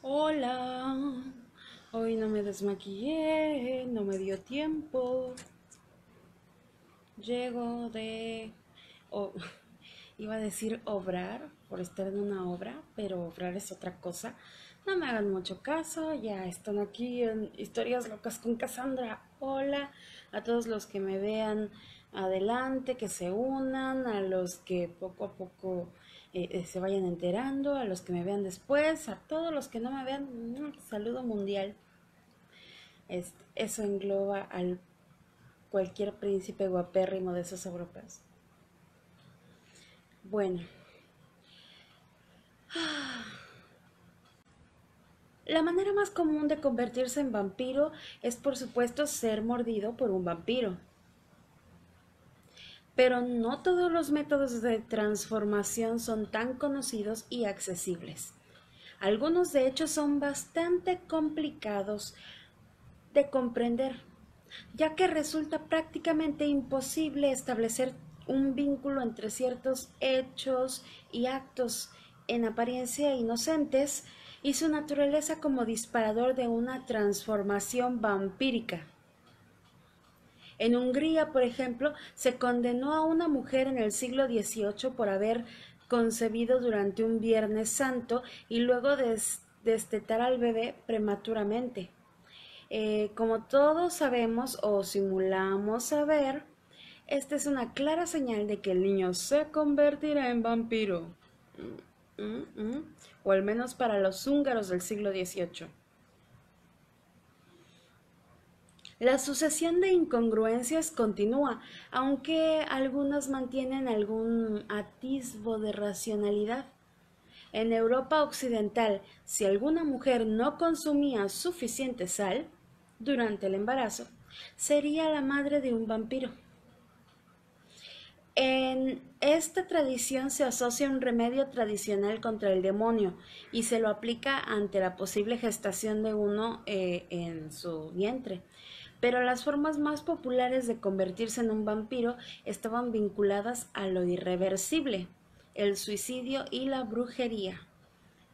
Hola, hoy no me desmaquillé, no me dio tiempo. Llego de... o- iba a decir obrar, por estar en una obra, pero obrar es otra cosa. No me hagan mucho caso, ya están aquí en Historias Locas con Cassandra. Hola a todos los que me vean adelante, que se unan, a los que poco a poco se vayan enterando, a los que me vean después, a todos los que no me vean, saludo mundial. Eso engloba al cualquier príncipe guapérrimo de esos europeos. Bueno, la manera más común de convertirse en vampiro es por supuesto ser mordido por un vampiro. Pero no todos los métodos de transformación son tan conocidos y accesibles. Algunos de hecho son bastante complicados de comprender, ya que resulta prácticamente imposible establecer un vínculo entre ciertos hechos y actos en apariencia inocentes y su naturaleza como disparador de una transformación vampírica. En Hungría, por ejemplo, se condenó a una mujer en el siglo XVIII por haber concebido durante un Viernes Santo y luego destetar al bebé prematuramente. Como todos sabemos o simulamos saber, esta es una clara señal de que el niño se convertirá en vampiro. O al menos para los húngaros del siglo XVIII. La sucesión de incongruencias continúa, aunque algunas mantienen algún atisbo de racionalidad. En Europa occidental, si alguna mujer no consumía suficiente sal durante el embarazo, sería la madre de un vampiro. En esta tradición se asocia un remedio tradicional contra el demonio y se lo aplica ante la posible gestación de uno en su vientre. Pero las formas más populares de convertirse en un vampiro estaban vinculadas a lo irreversible, el suicidio y la brujería,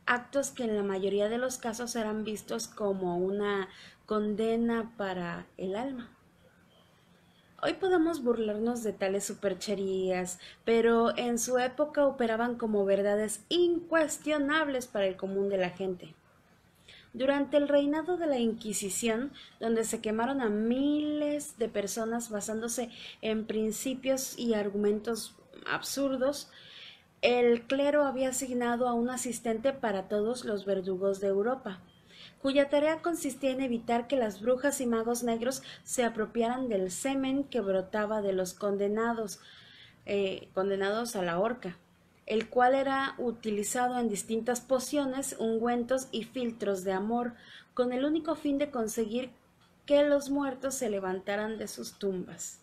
actos que en la mayoría de los casos eran vistos como una condena para el alma. Hoy podemos burlarnos de tales supercherías, pero en su época operaban como verdades incuestionables para el común de la gente. Durante el reinado de la Inquisición, donde se quemaron a miles de personas basándose en principios y argumentos absurdos, el clero había asignado a un asistente para todos los verdugos de Europa, cuya tarea consistía en evitar que las brujas y magos negros se apropiaran del semen que brotaba de los condenados a la horca, el cual era utilizado en distintas pociones, ungüentos y filtros de amor, con el único fin de conseguir que los muertos se levantaran de sus tumbas.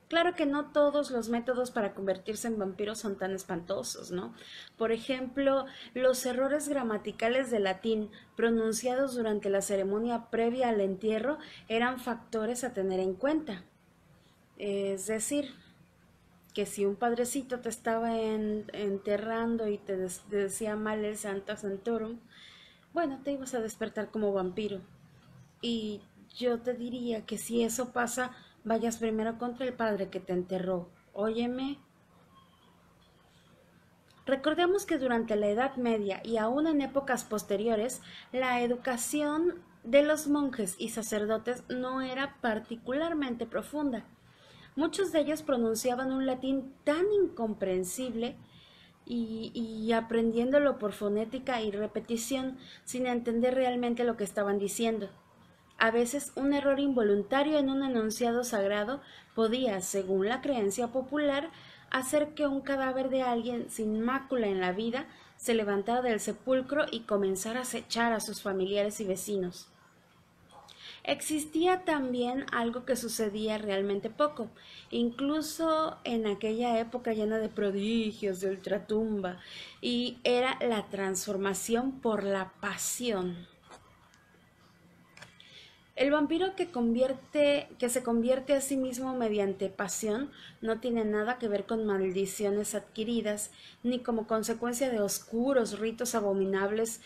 Claro que no todos los métodos para convertirse en vampiros son tan espantosos, ¿no? Por ejemplo, los errores gramaticales del latín pronunciados durante la ceremonia previa al entierro eran factores a tener en cuenta. Es decir, que si un padrecito te estaba enterrando y te decía mal el Santa Santorum, bueno, te ibas a despertar como vampiro. Y yo te diría que si eso pasa, vayas primero contra el padre que te enterró. Óyeme. Recordemos que durante la Edad Media y aún en épocas posteriores, la educación de los monjes y sacerdotes no era particularmente profunda. Muchos de ellos pronunciaban un latín tan incomprensible y aprendiéndolo por fonética y repetición sin entender realmente lo que estaban diciendo. A veces un error involuntario en un enunciado sagrado podía, según la creencia popular, hacer que un cadáver de alguien sin mácula en la vida se levantara del sepulcro y comenzara a acechar a sus familiares y vecinos. Existía también algo que sucedía realmente poco, incluso en aquella época llena de prodigios de ultratumba, y era la transformación por la pasión. El vampiro que se convierte a sí mismo mediante pasión no tiene nada que ver con maldiciones adquiridas, ni como consecuencia de oscuros ritos abominables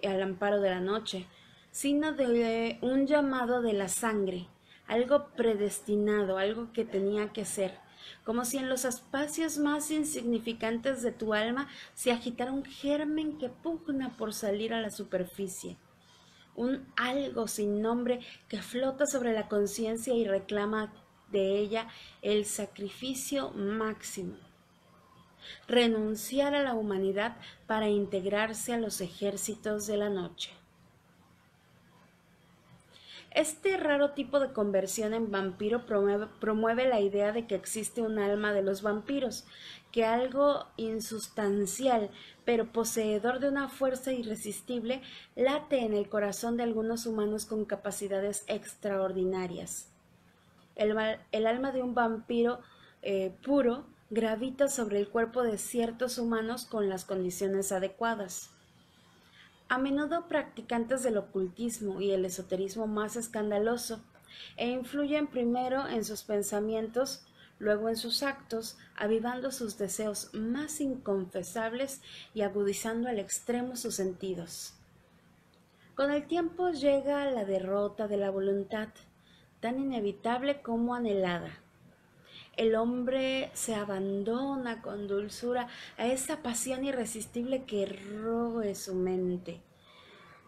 al amparo de la noche, sino de un llamado de la sangre, algo predestinado, algo que tenía que ser, como si en los espacios más insignificantes de tu alma se agitara un germen que pugna por salir a la superficie, un algo sin nombre que flota sobre la conciencia y reclama de ella el sacrificio máximo, renunciar a la humanidad para integrarse a los ejércitos de la noche. Este raro tipo de conversión en vampiro promueve la idea de que existe un alma de los vampiros, que algo insustancial, pero poseedor de una fuerza irresistible, late en el corazón de algunos humanos con capacidades extraordinarias. El alma de un vampiro puro gravita sobre el cuerpo de ciertos humanos con las condiciones adecuadas. A menudo practicantes del ocultismo y el esoterismo más escandaloso, e influyen primero en sus pensamientos, luego en sus actos, avivando sus deseos más inconfesables y agudizando al extremo sus sentidos. Con el tiempo llega la derrota de la voluntad, tan inevitable como anhelada. El hombre se abandona con dulzura a esa pasión irresistible que roe su mente,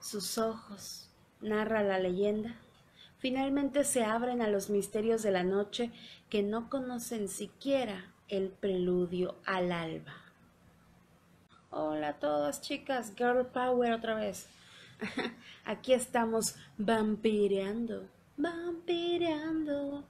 sus ojos, narra la leyenda, finalmente se abren a los misterios de la noche que no conocen siquiera el preludio al alba. Hola a todas chicas, Girl Power otra vez. Aquí estamos vampireando, vampireando.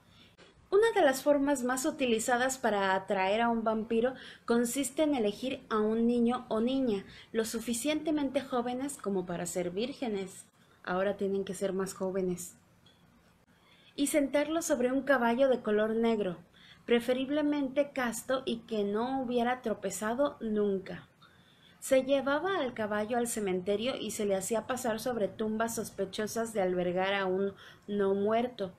Una de las formas más utilizadas para atraer a un vampiro consiste en elegir a un niño o niña lo suficientemente jóvenes como para ser vírgenes. Ahora tienen que ser más jóvenes. Y sentarlo sobre un caballo de color negro, preferiblemente casto y que no hubiera tropezado nunca. Se llevaba al caballo al cementerio y se le hacía pasar sobre tumbas sospechosas de albergar a un no muerto.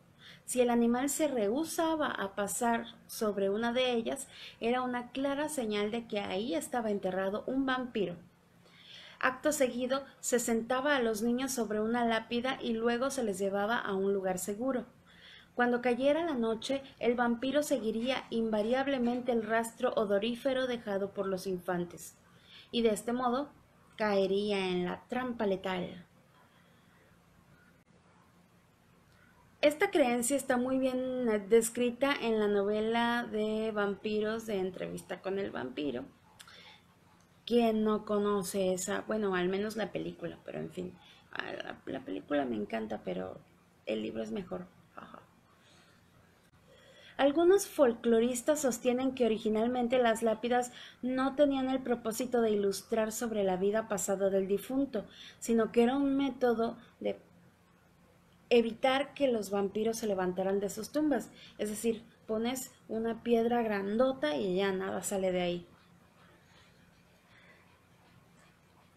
Si el animal se rehusaba a pasar sobre una de ellas, era una clara señal de que ahí estaba enterrado un vampiro. Acto seguido, se sentaba a los niños sobre una lápida y luego se les llevaba a un lugar seguro. Cuando cayera la noche, el vampiro seguiría invariablemente el rastro odorífero dejado por los infantes, y de este modo caería en la trampa letal. Esta creencia está muy bien descrita en la novela de vampiros de Entrevista con el vampiro. ¿Quién no conoce esa? Bueno, al menos la película, pero en fin, la película me encanta, pero el libro es mejor. Ajá. Algunos folcloristas sostienen que originalmente las lápidas no tenían el propósito de ilustrar sobre la vida pasada del difunto, sino que era un método de evitar que los vampiros se levantaran de sus tumbas. Es decir, pones una piedra grandota y ya nada sale de ahí.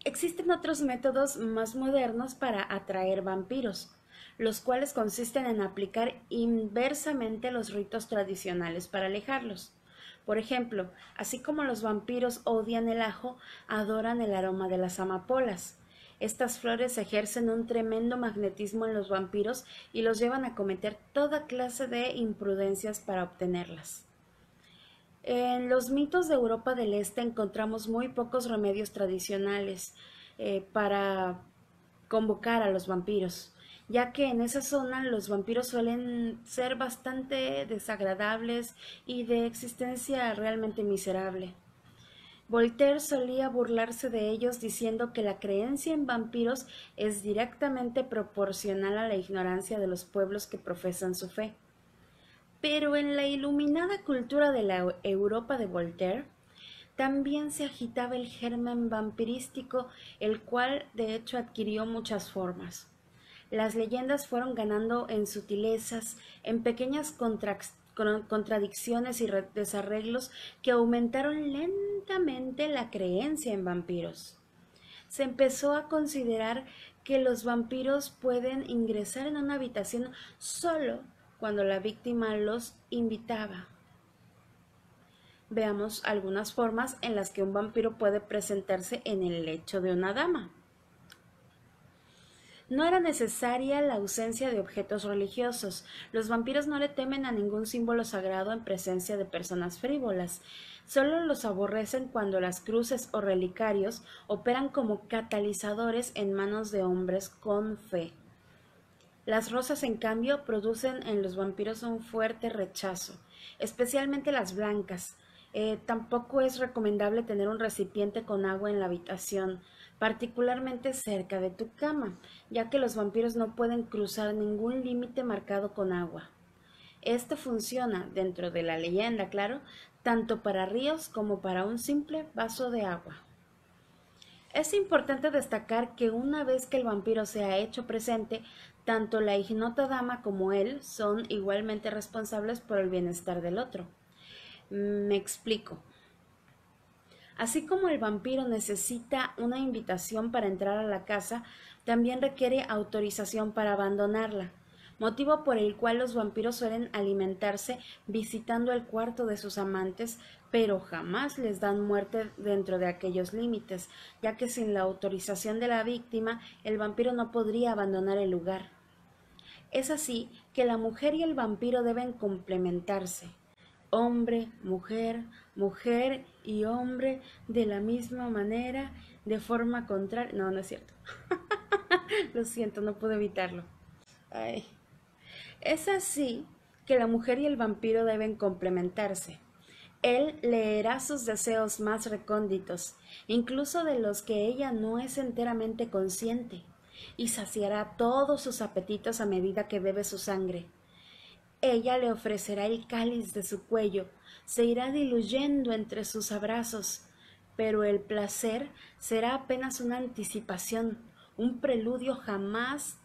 Existen otros métodos más modernos para atraer vampiros, los cuales consisten en aplicar inversamente los ritos tradicionales para alejarlos. Por ejemplo, así como los vampiros odian el ajo, adoran el aroma de las amapolas. Estas flores ejercen un tremendo magnetismo en los vampiros y los llevan a cometer toda clase de imprudencias para obtenerlas. En los mitos de Europa del Este encontramos muy pocos remedios tradicionales para convocar a los vampiros, ya que en esa zona los vampiros suelen ser bastante desagradables y de existencia realmente miserable. Voltaire solía burlarse de ellos diciendo que la creencia en vampiros es directamente proporcional a la ignorancia de los pueblos que profesan su fe. Pero en la iluminada cultura de la Europa de Voltaire también se agitaba el germen vampirístico, el cual de hecho adquirió muchas formas. Las leyendas fueron ganando en sutilezas, en pequeñas contradicciones y desarreglos que aumentaron lentamente la creencia en vampiros. se empezó a considerar que los vampiros pueden ingresar en una habitación solo cuando la víctima los invitaba. Veamos algunas formas en las que un vampiro puede presentarse en el lecho de una dama. No era necesaria la ausencia de objetos religiosos. Los vampiros no le temen a ningún símbolo sagrado en presencia de personas frívolas. Solo los aborrecen cuando las cruces o relicarios operan como catalizadores en manos de hombres con fe. Las rosas, en cambio, producen en los vampiros un fuerte rechazo, especialmente las blancas. Tampoco es recomendable tener un recipiente con agua en la habitación, particularmente cerca de tu cama, ya que los vampiros no pueden cruzar ningún límite marcado con agua. Esto funciona, dentro de la leyenda, claro, tanto para ríos como para un simple vaso de agua. Es importante destacar que una vez que el vampiro se ha hecho presente, tanto la ignota dama como él son igualmente responsables por el bienestar del otro. Me explico. Así como el vampiro necesita una invitación para entrar a la casa, también requiere autorización para abandonarla, motivo por el cual los vampiros suelen alimentarse visitando el cuarto de sus amantes, pero jamás les dan muerte dentro de aquellos límites, ya que sin la autorización de la víctima, el vampiro no podría abandonar el lugar. Es así que la mujer y el vampiro deben complementarse. Hombre, mujer, mujer y hombre de la misma manera, de forma contraria. No, no es cierto. Lo siento, no pude evitarlo. Ay. Es así que la mujer y el vampiro deben complementarse. Él leerá sus deseos más recónditos, incluso de los que ella no es enteramente consciente, y saciará todos sus apetitos a medida que bebe su sangre. Ella le ofrecerá el cáliz de su cuello, se irá diluyendo entre sus abrazos, pero el placer será apenas una anticipación, un preludio jamás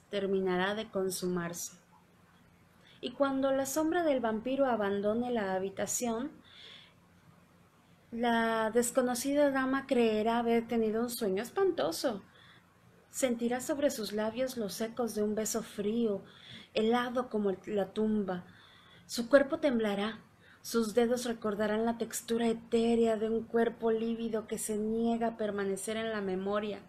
terminará de consumarse. Y cuando la sombra del vampiro abandone la habitación, la desconocida dama creerá haber tenido un sueño espantoso. Sentirá sobre sus labios los ecos de un beso frío, helado como la tumba. Su cuerpo temblará, sus dedos recordarán la textura etérea de un cuerpo lívido que se niega a permanecer en la memoria.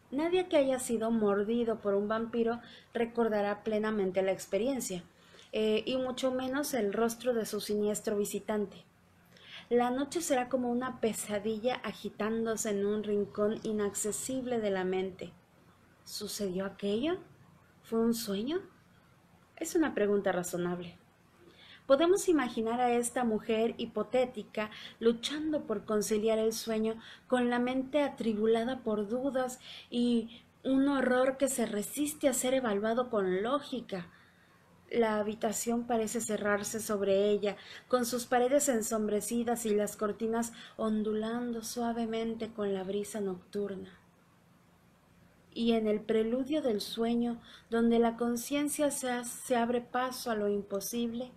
Nadie que haya sido mordido por un vampiro recordará plenamente la experiencia, y mucho menos el rostro de su siniestro visitante. La noche será como una pesadilla agitándose en un rincón inaccesible de la mente. ¿Sucedió aquello? ¿Fue un sueño? Es una pregunta razonable. Podemos imaginar a esta mujer hipotética luchando por conciliar el sueño con la mente atribulada por dudas y un horror que se resiste a ser evaluado con lógica. La habitación parece cerrarse sobre ella, con sus paredes ensombrecidas y las cortinas ondulando suavemente con la brisa nocturna. Y en el preludio del sueño, donde la conciencia se abre paso a lo imposible,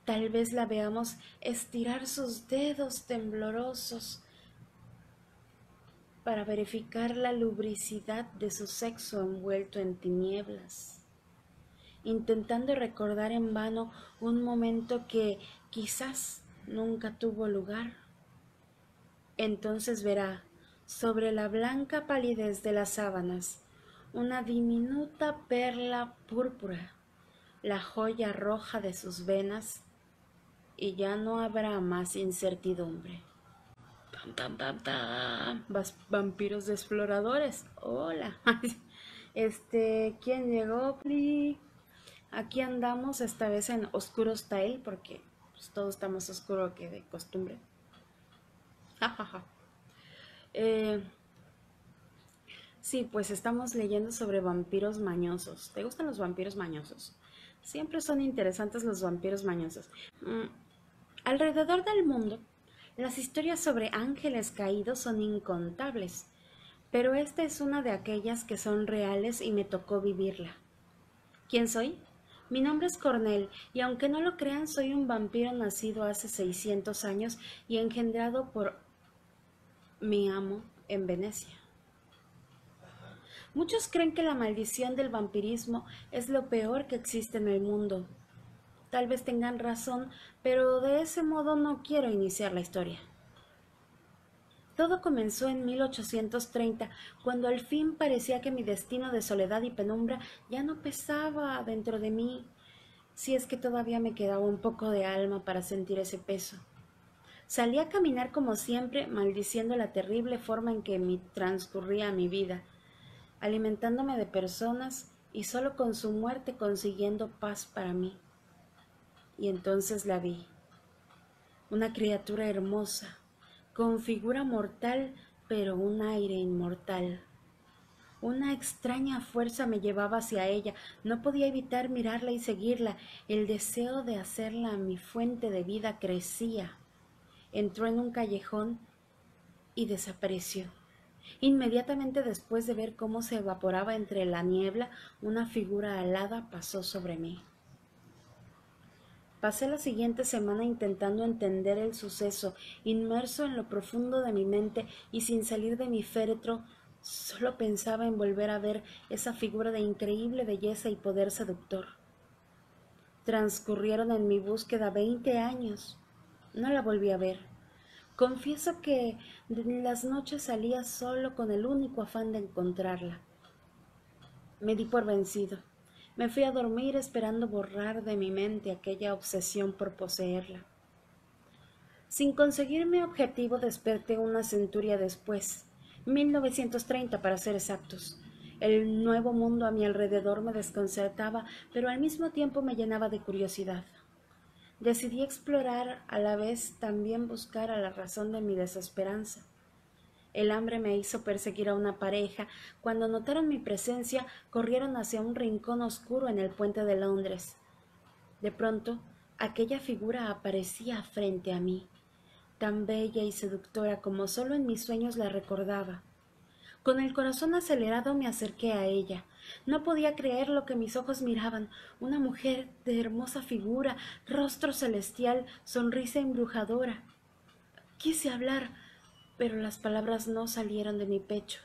tal vez la veamos estirar sus dedos temblorosos para verificar la lubricidad de su sexo envuelto en tinieblas, intentando recordar en vano un momento que quizás nunca tuvo lugar. Entonces verá, sobre la blanca palidez de las sábanas, una diminuta perla púrpura, la joya roja de sus venas, y ya no habrá más incertidumbre. ¡Pam, pam, pam, pam! Vampiros exploradores. Hola. ¿Quién llegó? Aquí andamos esta vez en oscuro style porque pues, todo está más oscuro que de costumbre. Jajaja. Sí, pues estamos leyendo sobre vampiros mañosos. ¿Te gustan los vampiros mañosos? Siempre son interesantes los vampiros mañosos. Alrededor del mundo, las historias sobre ángeles caídos son incontables, pero esta es una de aquellas que son reales y me tocó vivirla. ¿Quién soy? Mi nombre es Cornell, y aunque no lo crean, soy un vampiro nacido hace 600 años y engendrado por mi amo, en Venecia. Muchos creen que la maldición del vampirismo es lo peor que existe en el mundo. Tal vez tengan razón, pero de ese modo no quiero iniciar la historia. Todo comenzó en 1830, cuando al fin parecía que mi destino de soledad y penumbra ya no pesaba dentro de mí, si es que todavía me quedaba un poco de alma para sentir ese peso. Salí a caminar como siempre, maldiciendo la terrible forma en que transcurría mi vida, alimentándome de personas y solo con su muerte consiguiendo paz para mí. Y entonces la vi, una criatura hermosa, con figura mortal, pero un aire inmortal. Una extraña fuerza me llevaba hacia ella, no podía evitar mirarla y seguirla, el deseo de hacerla mi fuente de vida crecía. Entró en un callejón y desapareció. Inmediatamente después de ver cómo se evaporaba entre la niebla, una figura alada pasó sobre mí. Pasé la siguiente semana intentando entender el suceso, inmerso en lo profundo de mi mente y sin salir de mi féretro, solo pensaba en volver a ver esa figura de increíble belleza y poder seductor. Transcurrieron en mi búsqueda 20 años. No la volví a ver. Confieso que de las noches salía solo con el único afán de encontrarla. Me di por vencido. Me fui a dormir esperando borrar de mi mente aquella obsesión por poseerla. Sin conseguir mi objetivo desperté una centuria después, 1930 para ser exactos. El nuevo mundo a mi alrededor me desconcertaba, pero al mismo tiempo me llenaba de curiosidad. Decidí explorar, a la vez también buscar a la razón de mi desesperanza. El hambre me hizo perseguir a una pareja. Cuando notaron mi presencia, corrieron hacia un rincón oscuro en el puente de Londres. De pronto, aquella figura aparecía frente a mí, tan bella y seductora como solo en mis sueños la recordaba. Con el corazón acelerado me acerqué a ella. No podía creer lo que mis ojos miraban. Una mujer de hermosa figura, rostro celestial, sonrisa embrujadora. Quise hablar, pero las palabras no salieron de mi pecho.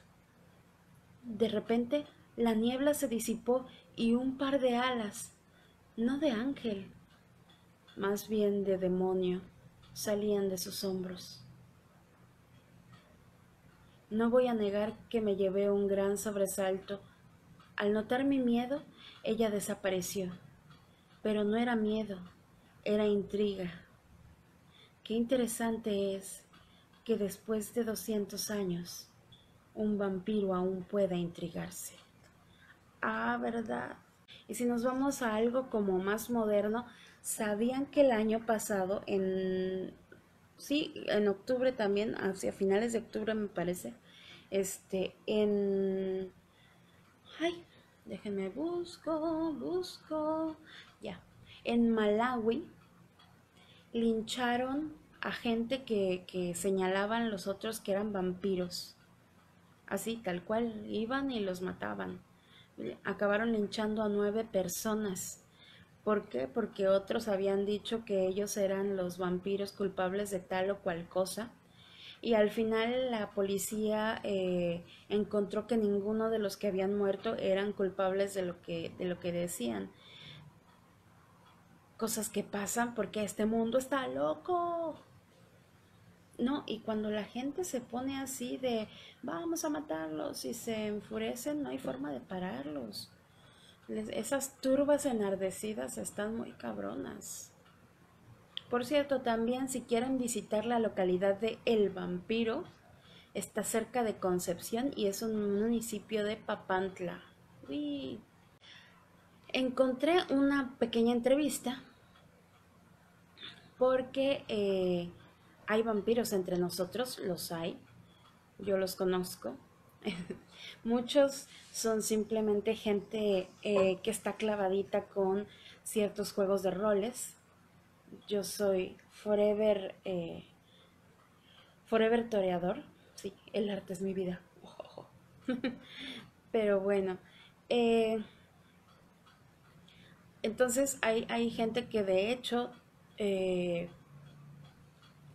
De repente, la niebla se disipó y un par de alas, no de ángel, más bien de demonio, salían de sus hombros. No voy a negar que me llevé un gran sobresalto. Al notar mi miedo, ella desapareció. Pero no era miedo, era intriga. Qué interesante es que después de 200 años, un vampiro aún pueda intrigarse. Ah, ¿verdad? Y si nos vamos a algo como más moderno, ¿sabían que el año pasado, en octubre también, hacia finales de octubre me parece, en, ay, déjenme busco, ya, en Malawi lincharon a gente que señalaban los otros que eran vampiros, así, tal cual, iban y los mataban. Acabaron linchando a 9 personas. ¿Por qué? Porque otros habían dicho que ellos eran los vampiros culpables de tal o cual cosa. Y al final la policía encontró que ninguno de los que habían muerto eran culpables de lo que decían. Cosas que pasan porque este mundo está loco. No, y cuando la gente se pone así de vamos a matarlos y se enfurecen, no hay forma de pararlos. Esas turbas enardecidas están muy cabronas. Por cierto, también si quieren visitar la localidad de El Vampiro, está cerca de Concepción y es un municipio de Papantla. Uy. Encontré una pequeña entrevista porque hay vampiros entre nosotros, los hay, yo los conozco. Muchos son simplemente gente que está clavadita con ciertos juegos de roles. Yo soy forever toreador. Sí, el arte es mi vida. Pero bueno, eh, entonces hay gente que de hecho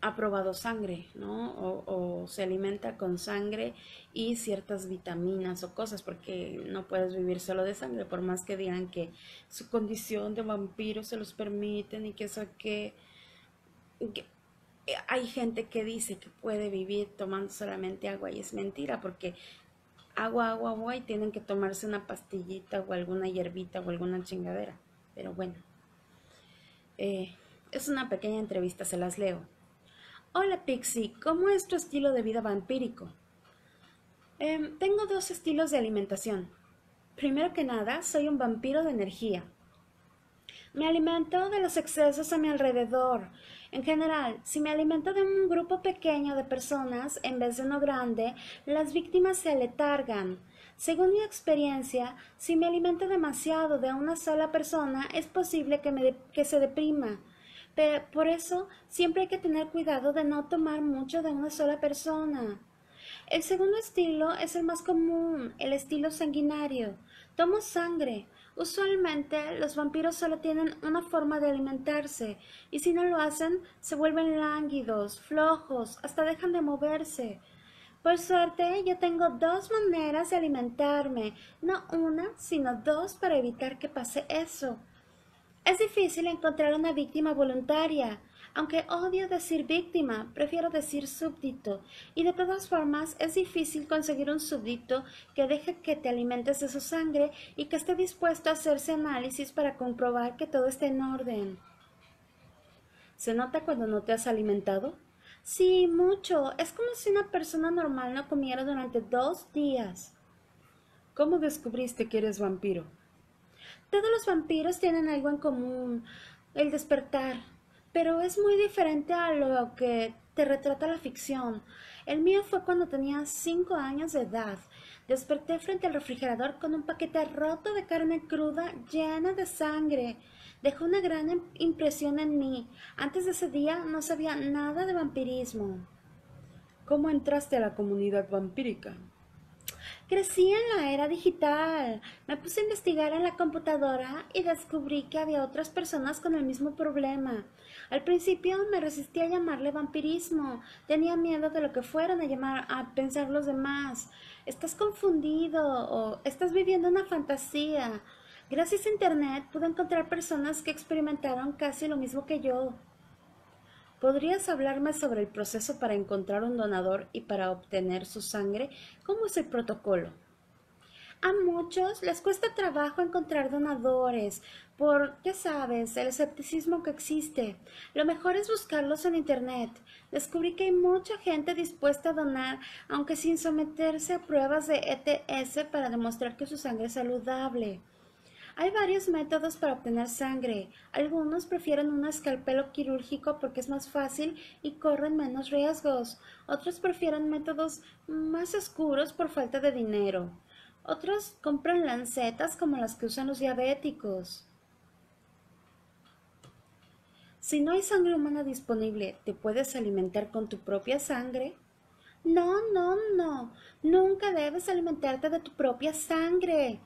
ha probado sangre, ¿no? O se alimenta con sangre y ciertas vitaminas o cosas, porque no puedes vivir solo de sangre, por más que digan que su condición de vampiro se los permiten y que eso que hay gente que dice que puede vivir tomando solamente agua y es mentira, porque agua y tienen que tomarse una pastillita o alguna hierbita o alguna chingadera. Pero bueno, eh, es una pequeña entrevista, se las leo. Hola Pixie, ¿cómo es tu estilo de vida vampírico? Tengo dos estilos de alimentación. Primero que nada, soy un vampiro de energía. Me alimento de los excesos a mi alrededor. En general, si me alimento de un grupo pequeño de personas en vez de uno grande, las víctimas se aletargan. Según mi experiencia, si me alimento demasiado de una sola persona, es posible que se deprima. Pero por eso, siempre hay que tener cuidado de no tomar mucho de una sola persona. El segundo estilo es el más común, el estilo sanguinario. Tomo sangre. Usualmente los vampiros solo tienen una forma de alimentarse y si no lo hacen se vuelven lánguidos, flojos, hasta dejan de moverse. Por suerte yo tengo dos maneras de alimentarme, no una, sino dos para evitar que pase eso. Es difícil encontrar una víctima voluntaria. Aunque odio decir víctima, prefiero decir súbdito. Y de todas formas, es difícil conseguir un súbdito que deje que te alimentes de su sangre y que esté dispuesto a hacerse análisis para comprobar que todo esté en orden. ¿Se nota cuando no te has alimentado? Sí, mucho. Es como si una persona normal no comiera durante 2 días. ¿Cómo descubriste que eres vampiro? Todos los vampiros tienen algo en común, el despertar, pero es muy diferente a lo que te retrata la ficción. El mío fue cuando tenía 5 años de edad. Desperté frente al refrigerador con un paquete roto de carne cruda llena de sangre. Dejó una gran impresión en mí. Antes de ese día no sabía nada de vampirismo. ¿Cómo entraste a la comunidad vampírica? Crecí en la era digital. Me puse a investigar en la computadora y descubrí que había otras personas con el mismo problema. Al principio me resistí a llamarle vampirismo. Tenía miedo de lo que fueran a pensar los demás. Estás confundido o estás viviendo una fantasía. Gracias a internet pude encontrar personas que experimentaron casi lo mismo que yo. ¿Podrías hablarme sobre el proceso para encontrar un donador y para obtener su sangre? ¿Cómo es el protocolo? A muchos les cuesta trabajo encontrar donadores por, ya sabes, el escepticismo que existe. Lo mejor es buscarlos en internet. Descubrí que hay mucha gente dispuesta a donar, aunque sin someterse a pruebas de ETS para demostrar que su sangre es saludable. Hay varios métodos para obtener sangre. Algunos prefieren un escalpelo quirúrgico porque es más fácil y corren menos riesgos. Otros prefieren métodos más oscuros por falta de dinero. Otros compran lancetas como las que usan los diabéticos. Si no hay sangre humana disponible, ¿te puedes alimentar con tu propia sangre? No, no, no. Nunca debes alimentarte de tu propia sangre.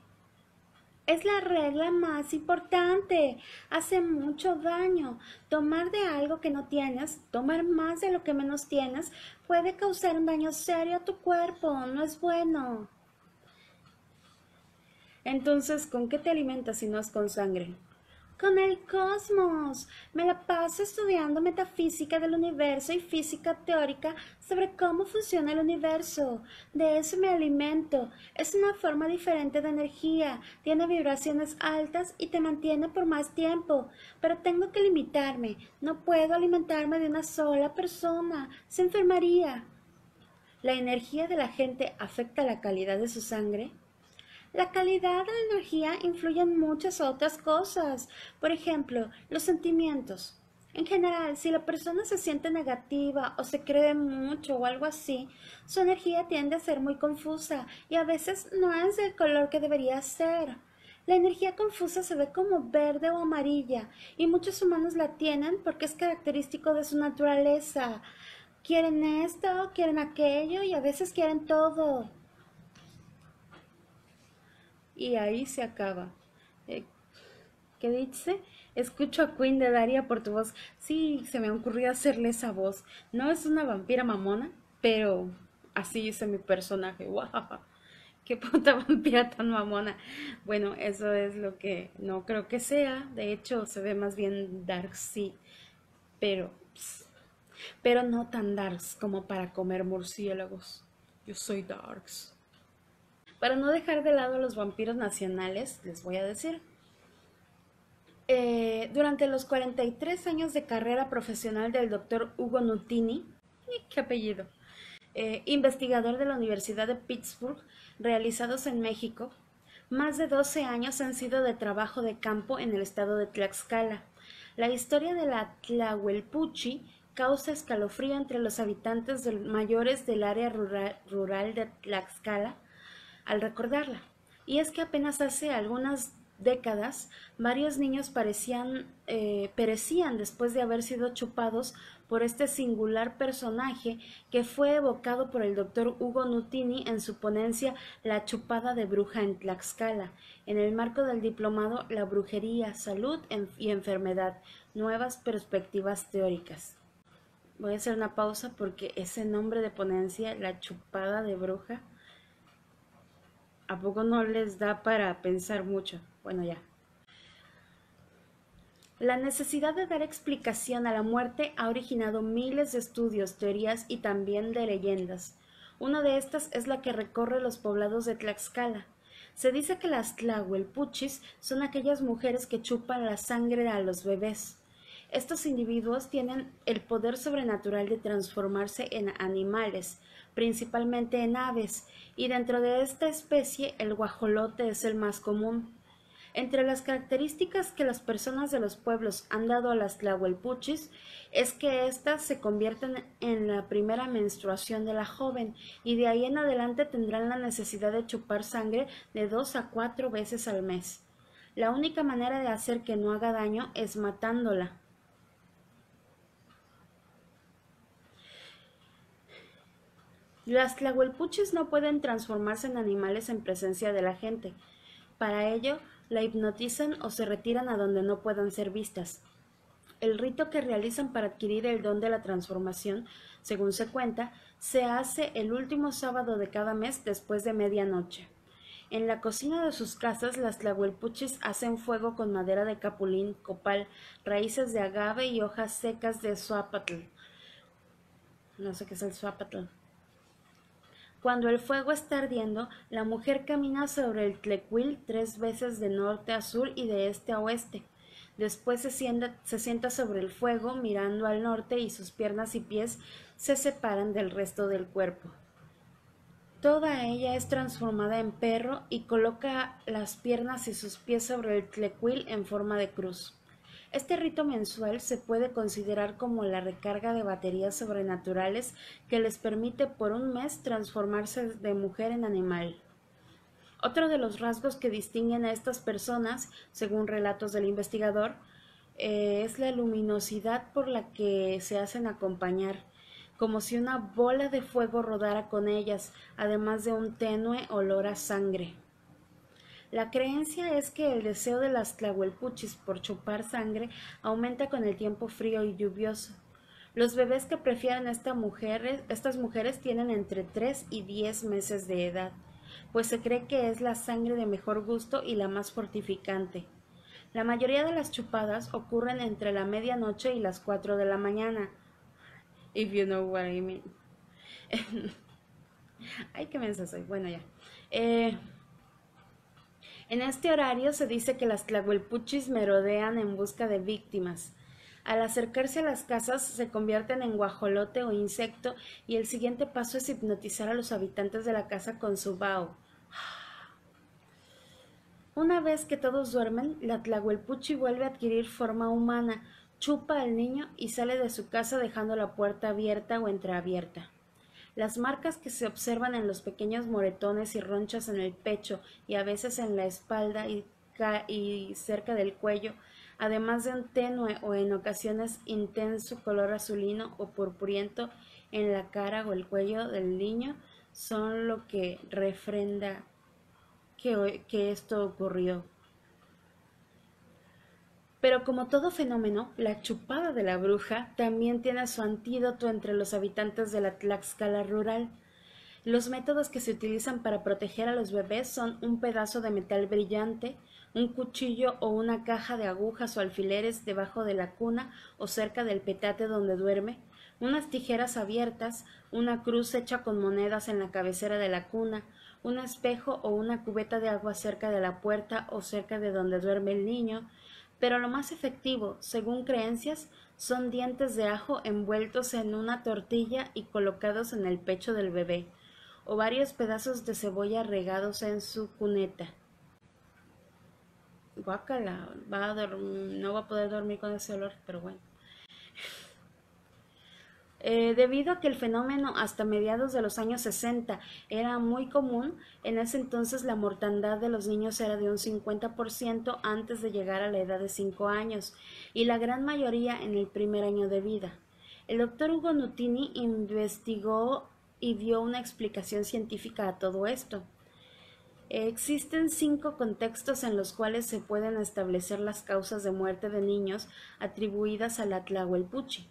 Es la regla más importante. Hace mucho daño. Tomar de algo que no tienes, tomar más de lo que menos tienes, puede causar un daño serio a tu cuerpo. No es bueno. Entonces, ¿con qué te alimentas si no es con sangre? Con el cosmos. Me la paso estudiando metafísica del universo y física teórica sobre cómo funciona el universo. De eso me alimento. Es una forma diferente de energía. Tiene vibraciones altas y te mantiene por más tiempo. Pero tengo que limitarme. No puedo alimentarme de una sola persona. Se enfermaría. ¿La energía de la gente afecta la calidad de su sangre? La calidad de la energía influye en muchas otras cosas. Por ejemplo, los sentimientos. En general, si la persona se siente negativa o se cree mucho o algo así, su energía tiende a ser muy confusa y a veces no es del color que debería ser. La energía confusa se ve como verde o amarilla y muchos humanos la tienen porque es característico de su naturaleza. Quieren esto, quieren aquello y a veces quieren todo. Y ahí se acaba. ¿Qué dice? Escucho a Queen de Daria por tu voz. Sí, se me ocurrió hacerle esa voz. No es una vampira mamona, pero así hice mi personaje. ¡Guau! ¡Qué puta vampira tan mamona! Bueno, eso es lo que no creo que sea. De hecho, se ve más bien dark, sí, pero, pero no tan darks como para comer murciélagos. Yo soy darks. Para no dejar de lado a los vampiros nacionales, les voy a decir. Durante los 43 años de carrera profesional del doctor Hugo Nutini, qué apellido, investigador de la Universidad de Pittsburgh, realizados en México, más de 12 años han sido de trabajo de campo en el estado de Tlaxcala. La historia de la Tlahuelpuchi causa escalofrío entre los habitantes mayores del área rural de Tlaxcala al recordarla. Y es que apenas hace algunas décadas varios niños perecían después de haber sido chupados por este singular personaje que fue evocado por el doctor Hugo Nutini en su ponencia La chupada de bruja en Tlaxcala, en el marco del diplomado La brujería, salud y enfermedad, nuevas perspectivas teóricas. Voy a hacer una pausa porque ese nombre de ponencia, La chupada de bruja, ¿a poco no les da para pensar mucho? Bueno, ya. La necesidad de dar explicación a la muerte ha originado miles de estudios, teorías y también de leyendas. Una de estas es la que recorre los poblados de Tlaxcala. Se dice que las tlahuelpuchis son aquellas mujeres que chupan la sangre a los bebés. Estos individuos tienen el poder sobrenatural de transformarse en animales, principalmente en aves, y dentro de esta especie el guajolote es el más común. Entre las características que las personas de los pueblos han dado a las tlahuelpuchis es que éstas se convierten en la primera menstruación de la joven y de ahí en adelante tendrán la necesidad de chupar sangre de 2 a 4 veces al mes. La única manera de hacer que no haga daño es matándola. Las tlahuelpuchis no pueden transformarse en animales en presencia de la gente. Para ello, la hipnotizan o se retiran a donde no puedan ser vistas. El rito que realizan para adquirir el don de la transformación, según se cuenta, se hace el último sábado de cada mes después de medianoche. En la cocina de sus casas, las tlahuelpuchis hacen fuego con madera de capulín, copal, raíces de agave y hojas secas de suapatl. No sé qué es el suapatl. Cuando el fuego está ardiendo, la mujer camina sobre el tlecuil 3 veces de norte a sur y de este a oeste. Después se sienta sobre el fuego mirando al norte y sus piernas y pies se separan del resto del cuerpo. Toda ella es transformada en perro y coloca las piernas y sus pies sobre el tlecuil en forma de cruz. Este rito mensual se puede considerar como la recarga de baterías sobrenaturales que les permite por un mes transformarse de mujer en animal. Otro de los rasgos que distinguen a estas personas, según relatos del investigador, es la luminosidad por la que se hacen acompañar, como si una bola de fuego rodara con ellas, además de un tenue olor a sangre. La creencia es que el deseo de las tlahuelpuchis por chupar sangre aumenta con el tiempo frío y lluvioso. Los bebés que prefieren estas mujeres tienen entre 3 y 10 meses de edad, pues se cree que es la sangre de mejor gusto y la más fortificante. La mayoría de las chupadas ocurren entre la medianoche y las 4 de la mañana. If you know what I mean. Ay, qué mensa soy. Bueno, ya. En este horario se dice que las tlahuelpuchis merodean en busca de víctimas. Al acercarse a las casas se convierten en guajolote o insecto y el siguiente paso es hipnotizar a los habitantes de la casa con su vaho. Una vez que todos duermen, la tlahuelpuchi vuelve a adquirir forma humana, chupa al niño y sale de su casa dejando la puerta abierta o entreabierta. Las marcas que se observan en los pequeños moretones y ronchas en el pecho y a veces en la espalda y cerca del cuello, además de un tenue o en ocasiones intenso color azulino o purpuriento en la cara o el cuello del niño, son lo que refrenda que esto ocurrió. Pero como todo fenómeno, la chupada de la bruja también tiene su antídoto entre los habitantes de la Tlaxcala rural. Los métodos que se utilizan para proteger a los bebés son un pedazo de metal brillante, un cuchillo o una caja de agujas o alfileres debajo de la cuna o cerca del petate donde duerme, unas tijeras abiertas, una cruz hecha con monedas en la cabecera de la cuna, un espejo o una cubeta de agua cerca de la puerta o cerca de donde duerme el niño, pero lo más efectivo, según creencias, son dientes de ajo envueltos en una tortilla y colocados en el pecho del bebé, o varios pedazos de cebolla regados en su cuneta. Guácala, no va a poder dormir con ese olor, pero bueno. Debido a que el fenómeno hasta mediados de los años 60 era muy común, en ese entonces la mortandad de los niños era de un 50% antes de llegar a la edad de 5 años y la gran mayoría en el primer año de vida. El doctor Hugo Nutini investigó y dio una explicación científica a todo esto. Existen 5 contextos en los cuales se pueden establecer las causas de muerte de niños atribuidas a la Tlahuelpuchi.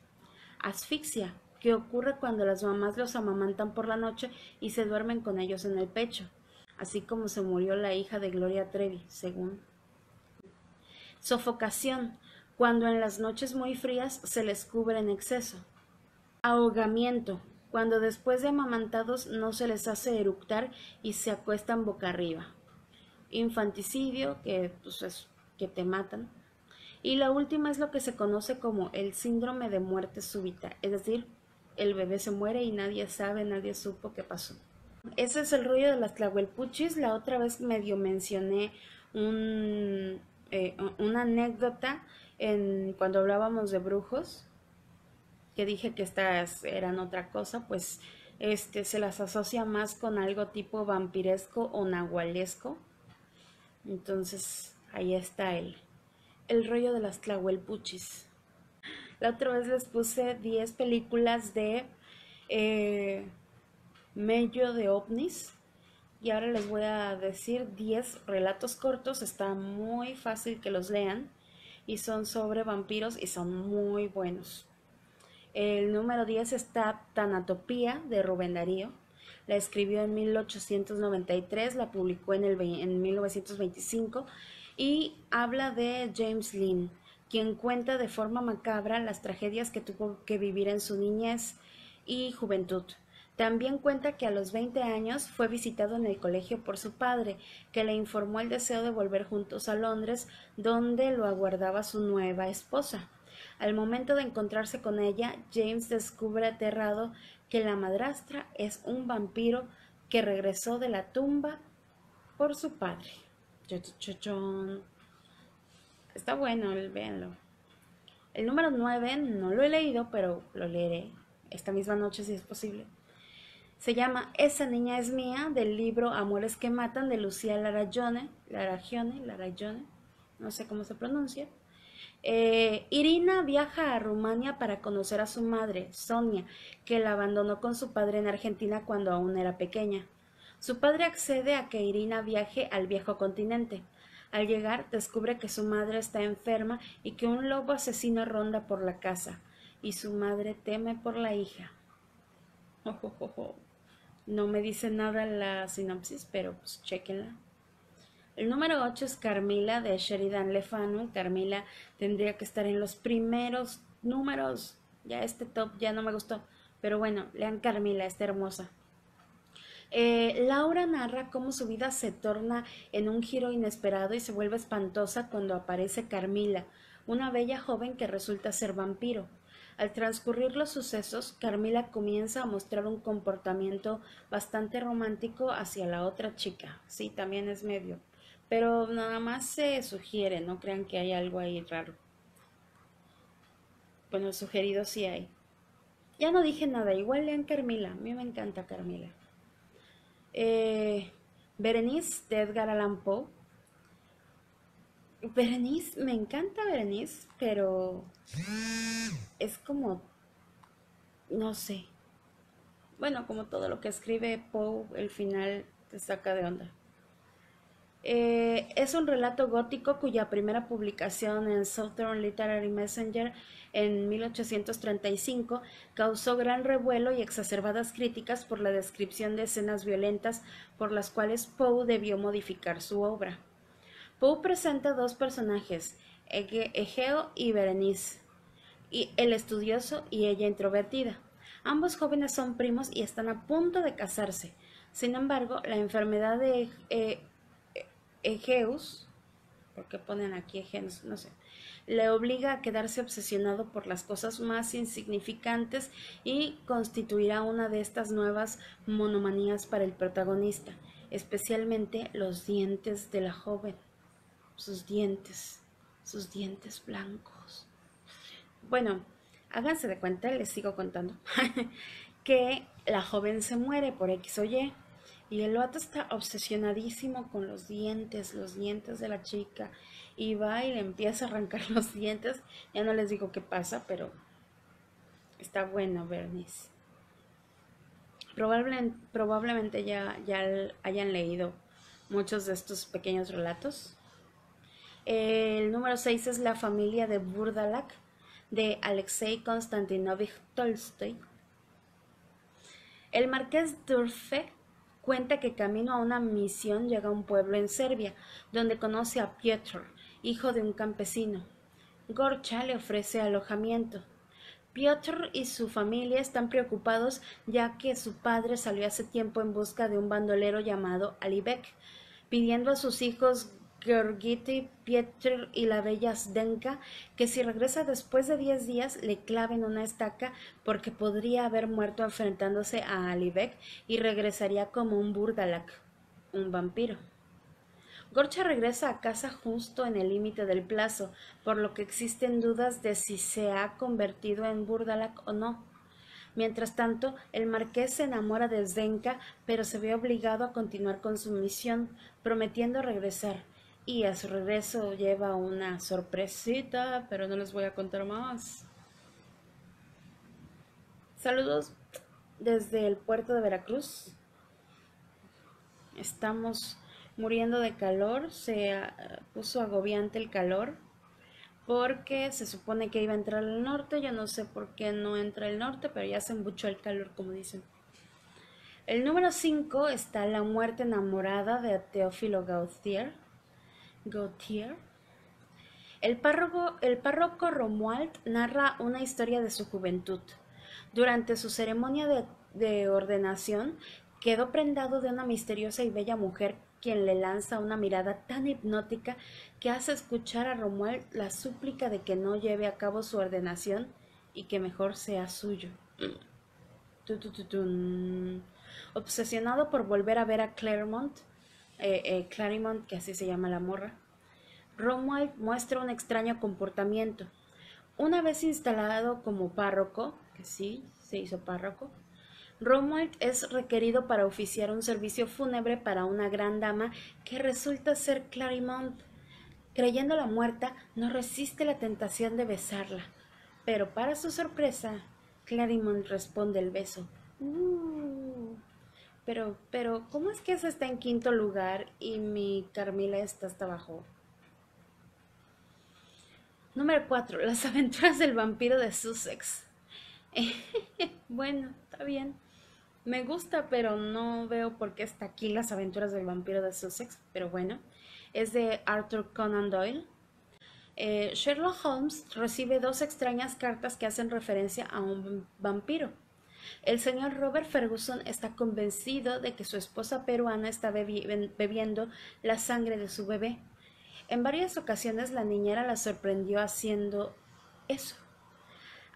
Asfixia, que ocurre cuando las mamás los amamantan por la noche y se duermen con ellos en el pecho, así como se murió la hija de Gloria Trevi, según. Sofocación, cuando en las noches muy frías se les cubre en exceso. Ahogamiento, cuando después de amamantados no se les hace eructar y se acuestan boca arriba. Infanticidio, que pues es que te matan. Y la última es lo que se conoce como el síndrome de muerte súbita, es decir, el bebé se muere y nadie sabe, nadie supo qué pasó. Ese es el rollo de las tlahuelpuchis. La otra vez medio mencioné una anécdota cuando hablábamos de brujos, que dije que estas eran otra cosa, pues se las asocia más con algo tipo vampiresco o nahualesco. Entonces, ahí está el rollo de las tlahuelpuchis. La otra vez les puse 10 películas de Mello de ovnis y ahora les voy a decir 10 relatos cortos. Está muy fácil que los lean y son sobre vampiros y son muy buenos. El número 10 está Tanatopía de Rubén Darío. La escribió en 1893, la publicó en 1925 y habla de James Lynn, quien cuenta de forma macabra las tragedias que tuvo que vivir en su niñez y juventud. También cuenta que a los 20 años fue visitado en el colegio por su padre, que le informó el deseo de volver juntos a Londres, donde lo aguardaba su nueva esposa. Al momento de encontrarse con ella, James descubre aterrado que la madrastra es un vampiro que regresó de la tumba por su padre. Está bueno, véanlo. El número 9 no lo he leído, pero lo leeré esta misma noche si es posible. Se llama Esa niña es mía, del libro Amores que matan, de Lucía Laragione, no sé cómo se pronuncia. Irina viaja a Rumania para conocer a su madre, Sonia, que la abandonó con su padre en Argentina cuando aún era pequeña. Su padre accede a que Irina viaje al viejo continente. Al llegar, descubre que su madre está enferma y que un lobo asesino ronda por la casa, y su madre teme por la hija. No me dice nada la sinopsis, pero pues chéquenla. El número 8 es Carmila de Sheridan Le Fanu. Carmila tendría que estar en los primeros números. Ya este top ya no me gustó. Pero bueno, lean Carmila, está hermosa. Laura narra cómo su vida se torna en un giro inesperado y se vuelve espantosa cuando aparece Carmila, una bella joven que resulta ser vampiro. Al transcurrir los sucesos, Carmila comienza a mostrar un comportamiento bastante romántico hacia la otra chica. Sí, también es medio. Pero nada más se sugiere, no crean que hay algo ahí raro. Bueno, sugerido sí hay. Ya no dije nada, igual lean Carmila, a mí me encanta Carmila. Berenice de Edgar Allan Poe. Berenice, me encanta Berenice, pero es como, no sé. Bueno, como todo lo que escribe Poe, el final te saca de onda. Es un relato gótico cuya primera publicación en Southern Literary Messenger en 1835 causó gran revuelo y exacerbadas críticas por la descripción de escenas violentas por las cuales Poe debió modificar su obra. Poe presenta dos personajes, Egeo y Berenice, y el estudioso y ella introvertida. Ambos jóvenes son primos y están a punto de casarse. Sin embargo, la enfermedad de Egeus, ¿por qué ponen aquí Egeus? No sé, le obliga a quedarse obsesionado por las cosas más insignificantes y constituirá una de estas nuevas monomanías para el protagonista, especialmente los dientes de la joven, sus dientes blancos. Bueno, háganse de cuenta, les sigo contando, que la joven se muere por X o Y. Y el vato está obsesionadísimo con los dientes de la chica. Y va y le empieza a arrancar los dientes. Ya no les digo qué pasa, pero está bueno, Bernice. Probablemente ya hayan leído muchos de estos pequeños relatos. El número 6 es La familia de Burdalak, de Alexei Konstantinovich Tolstoy. El marqués d'Urfe cuenta que camino a una misión llega a un pueblo en Serbia, donde conoce a Piotr, hijo de un campesino. Gorcha le ofrece alojamiento. Piotr y su familia están preocupados ya que su padre salió hace tiempo en busca de un bandolero llamado Alibek, pidiendo a sus hijos Georgity, Piotr y la bella Zdenka que si regresa después de 10 días le claven una estaca porque podría haber muerto enfrentándose a Alibek y regresaría como un Burdalak, un vampiro. Gorcha regresa a casa justo en el límite del plazo, por lo que existen dudas de si se ha convertido en Burdalak o no. Mientras tanto, el marqués se enamora de Zdenka, pero se ve obligado a continuar con su misión, prometiendo regresar. Y a su regreso lleva una sorpresita, pero no les voy a contar más. Saludos desde el puerto de Veracruz. Estamos muriendo de calor, se puso agobiante el calor porque se supone que iba a entrar el norte, yo no sé por qué no entra el norte, pero ya se embuchó el calor, como dicen. El número 5 está La muerte enamorada de Teófilo Gautier. El párroco Romuald narra una historia de su juventud. Durante su ceremonia de ordenación, quedó prendado de una misteriosa y bella mujer quien le lanza una mirada tan hipnótica que hace escuchar a Romuald la súplica de que no lleve a cabo su ordenación y que mejor sea suyo. Obsesionado por volver a ver a Claremont, que así se llama la morra, Romuald muestra un extraño comportamiento. Una vez instalado como párroco, que sí, se hizo párroco, Romuald es requerido para oficiar un servicio fúnebre para una gran dama que resulta ser Clarimont. Creyéndola muerta, no resiste la tentación de besarla, pero para su sorpresa, Clarimont responde el beso. Pero, ¿cómo es que esa está en quinto lugar y mi Carmila está hasta abajo? Número 4. Las aventuras del vampiro de Sussex. Bueno, está bien. Me gusta, pero no veo por qué está aquí Las aventuras del vampiro de Sussex. Pero bueno, es de Arthur Conan Doyle. Sherlock Holmes recibe dos extrañas cartas que hacen referencia a un vampiro. El señor Robert Ferguson está convencido de que su esposa peruana está bebiendo la sangre de su bebé. En varias ocasiones la niñera la sorprendió haciendo eso.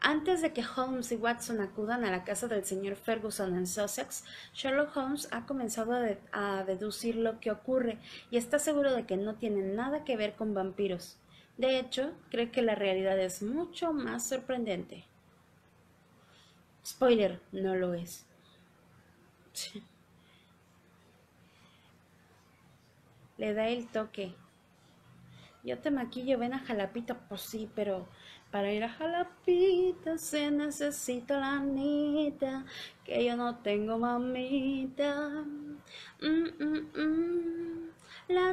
Antes de que Holmes y Watson acudan a la casa del señor Ferguson en Sussex, Sherlock Holmes ha comenzado a deducir lo que ocurre y está seguro de que no tiene nada que ver con vampiros. De hecho, cree que la realidad es mucho más sorprendente. Spoiler, no lo es. Le da el toque. Yo te maquillo, ven a Jalapita. Pues sí, pero para ir a Jalapita se necesita la anita, que yo no tengo mamita. La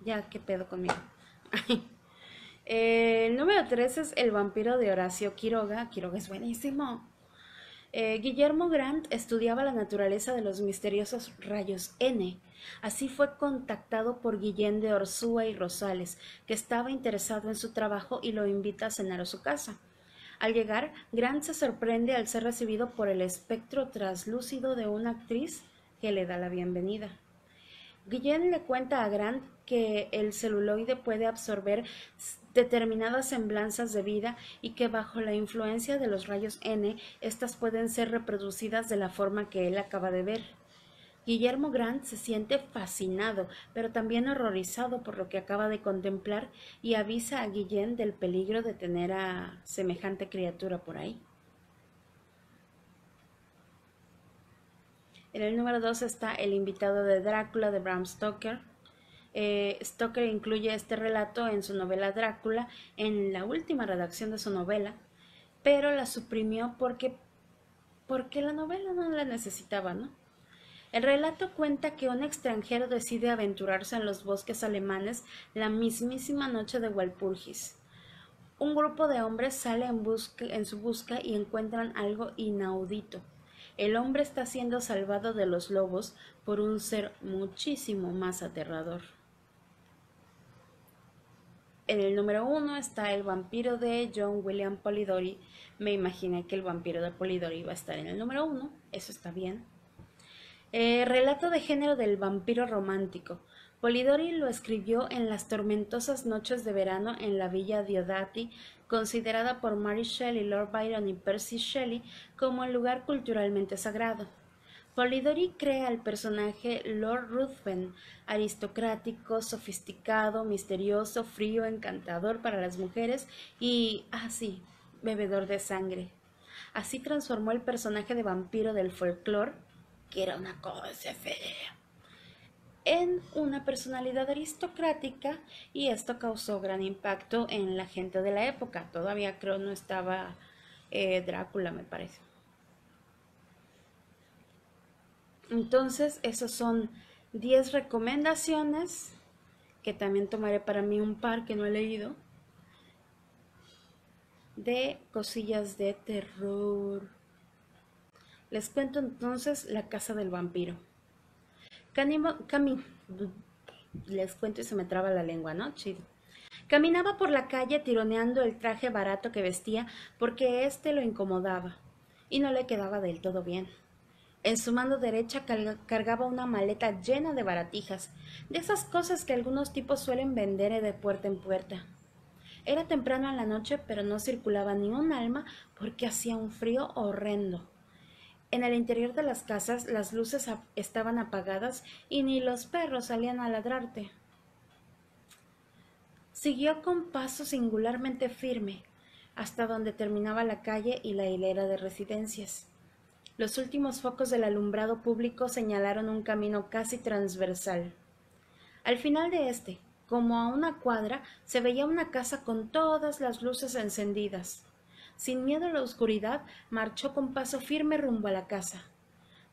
ya, ¿qué pedo conmigo? El número 3 es El vampiro de Horacio Quiroga. Quiroga es buenísimo. Guillermo Grant estudiaba la naturaleza de los misteriosos rayos N. Así fue contactado por Guillén de Orsúa y Rosales, que estaba interesado en su trabajo y lo invita a cenar a su casa. Al llegar, Grant se sorprende al ser recibido por el espectro traslúcido de una actriz que le da la bienvenida. Guillén le cuenta a Grant que el celuloide puede absorber determinadas semblanzas de vida y que bajo la influencia de los rayos N, estas pueden ser reproducidas de la forma que él acaba de ver. Guillermo Grant se siente fascinado, pero también horrorizado por lo que acaba de contemplar y avisa a Guillén del peligro de tener a semejante criatura por ahí. En el número 2 está El invitado de Drácula de Bram Stoker. Stoker incluye este relato en su novela Drácula, en la última redacción de su novela, pero la suprimió porque la novela no la necesitaba, ¿no? El relato cuenta que un extranjero decide aventurarse en los bosques alemanes la mismísima noche de Walpurgis. Un grupo de hombres sale en su busca y encuentran algo inaudito. El hombre está siendo salvado de los lobos por un ser muchísimo más aterrador. En el número 1 está El vampiro de John William Polidori. Me imaginé que El vampiro de Polidori iba a estar en el número 1, eso está bien. Relato de género del vampiro romántico. Polidori lo escribió en las tormentosas noches de verano en la villa Diodati, considerada por Mary Shelley, Lord Byron y Percy Shelley como el lugar culturalmente sagrado. Polidori crea al personaje Lord Ruthven, aristocrático, sofisticado, misterioso, frío, encantador para las mujeres y, sí, bebedor de sangre. Así transformó el personaje de vampiro del folclore, que era una cosa fea, en una personalidad aristocrática, y esto causó gran impacto en la gente de la época. Todavía creo no estaba Drácula, me parece. Entonces, esos son 10 recomendaciones, que también tomaré para mí un par que no he leído, de cosillas de terror. Les cuento entonces La casa del vampiro. Les cuento y se me traba la lengua, ¿no? Chido. Caminaba por la calle tironeando el traje barato que vestía porque éste lo incomodaba y no le quedaba del todo bien. En su mano derecha cargaba una maleta llena de baratijas, de esas cosas que algunos tipos suelen vender de puerta en puerta. Era temprano en la noche, pero no circulaba ni un alma porque hacía un frío horrendo. En el interior de las casas las luces estaban apagadas y ni los perros salían a ladrarte. Siguió con paso singularmente firme, hasta donde terminaba la calle y la hilera de residencias. Los últimos focos del alumbrado público señalaron un camino casi transversal. Al final de este, como a una cuadra, se veía una casa con todas las luces encendidas. Sin miedo a la oscuridad, marchó con paso firme rumbo a la casa.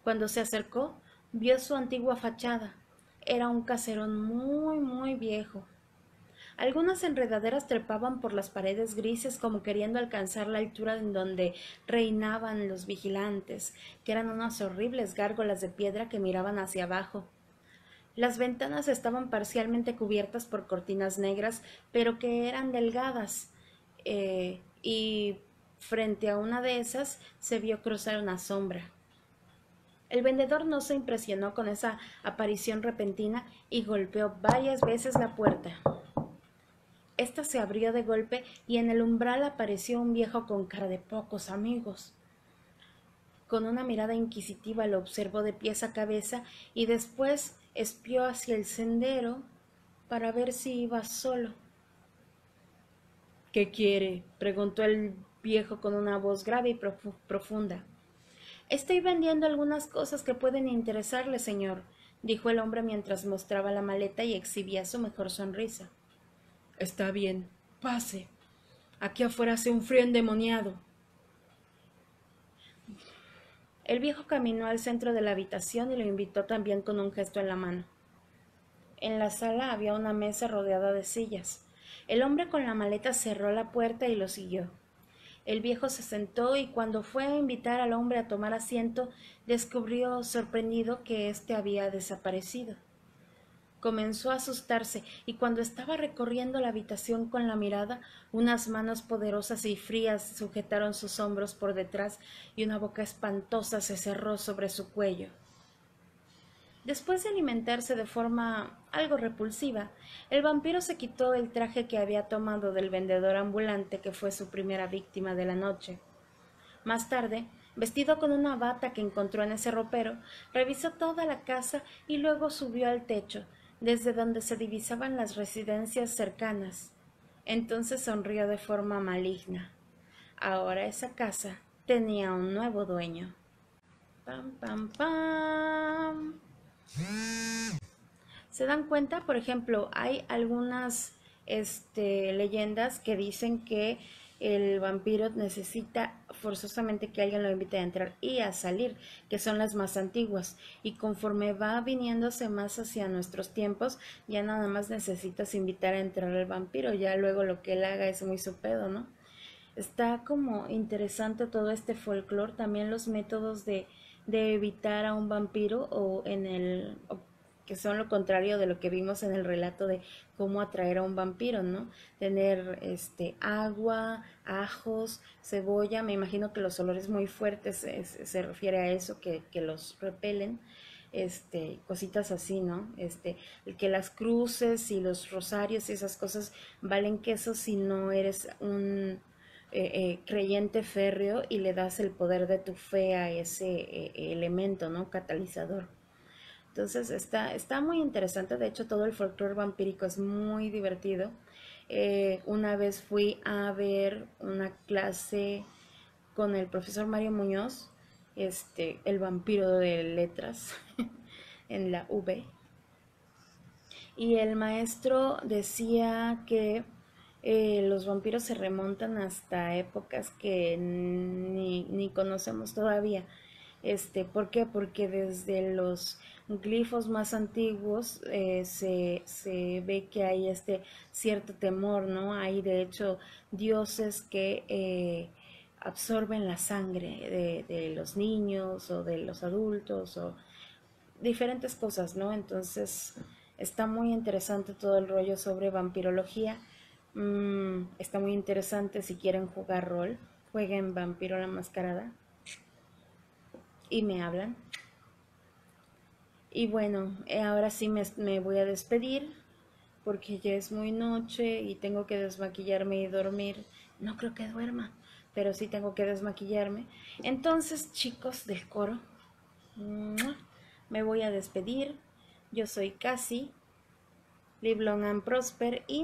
Cuando se acercó, vio su antigua fachada. Era un caserón muy, muy viejo. Algunas enredaderas trepaban por las paredes grises como queriendo alcanzar la altura en donde reinaban los vigilantes, que eran unas horribles gárgolas de piedra que miraban hacia abajo. Las ventanas estaban parcialmente cubiertas por cortinas negras, pero que eran delgadas, y frente a una de esas se vio cruzar una sombra. El vendedor no se impresionó con esa aparición repentina y golpeó varias veces la puerta. Esta se abrió de golpe y en el umbral apareció un viejo con cara de pocos amigos. Con una mirada inquisitiva lo observó de pies a cabeza y después espió hacia el sendero para ver si iba solo. ¿Qué quiere?, preguntó el viejo con una voz grave y profunda. Estoy vendiendo algunas cosas que pueden interesarle, señor, dijo el hombre mientras mostraba la maleta y exhibía su mejor sonrisa. Está bien, pase. Aquí afuera hace un frío endemoniado. El viejo caminó al centro de la habitación y lo invitó también con un gesto en la mano. En la sala había una mesa rodeada de sillas. El hombre con la maleta cerró la puerta y lo siguió. El viejo se sentó y cuando fue a invitar al hombre a tomar asiento, descubrió sorprendido que éste había desaparecido. Comenzó a asustarse y cuando estaba recorriendo la habitación con la mirada, unas manos poderosas y frías sujetaron sus hombros por detrás y una boca espantosa se cerró sobre su cuello. Después de alimentarse de forma algo repulsiva, el vampiro se quitó el traje que había tomado del vendedor ambulante que fue su primera víctima de la noche. Más tarde, vestido con una bata que encontró en ese ropero, revisó toda la casa y luego subió al techo, desde donde se divisaban las residencias cercanas. Entonces sonrió de forma maligna. Ahora esa casa tenía un nuevo dueño. Pam, pam, pam. ¿Se dan cuenta? Por ejemplo, hay algunas leyendas que dicen que el vampiro necesita forzosamente que alguien lo invite a entrar y a salir, que son las más antiguas. Y conforme va viniéndose más hacia nuestros tiempos, ya nada más necesitas invitar a entrar al vampiro, ya luego lo que él haga es muy su pedo, ¿no? Está como interesante todo este folclore, también los métodos de evitar a un vampiro que son lo contrario de lo que vimos en el relato de cómo atraer a un vampiro, ¿no? Tener agua, ajos, cebolla, me imagino que los olores muy fuertes se refiere a eso, que los repelen, cositas así, ¿no? Que las cruces y los rosarios y esas cosas valen queso si no eres un creyente férreo y le das el poder de tu fe a ese elemento, ¿no? Catalizador. Entonces está muy interesante, de hecho todo el folclore vampírico es muy divertido. Una vez fui a ver una clase con el profesor Mario Muñoz, el vampiro de letras, en la UB, y el maestro decía que los vampiros se remontan hasta épocas que ni conocemos todavía. ¿Por qué? Porque desde los glifos más antiguos se ve que hay cierto temor, ¿no? Hay de hecho dioses que absorben la sangre de los niños o de los adultos o diferentes cosas, ¿no? Entonces está muy interesante todo el rollo sobre vampirología. Está muy interesante si quieren jugar rol, jueguen Vampiro la Mascarada y me hablan. Y bueno, ahora sí me voy a despedir porque ya es muy noche y tengo que desmaquillarme y dormir. No creo que duerma, pero sí tengo que desmaquillarme. Entonces, chicos del coro, me voy a despedir. Yo soy Cassie, live long and prosper y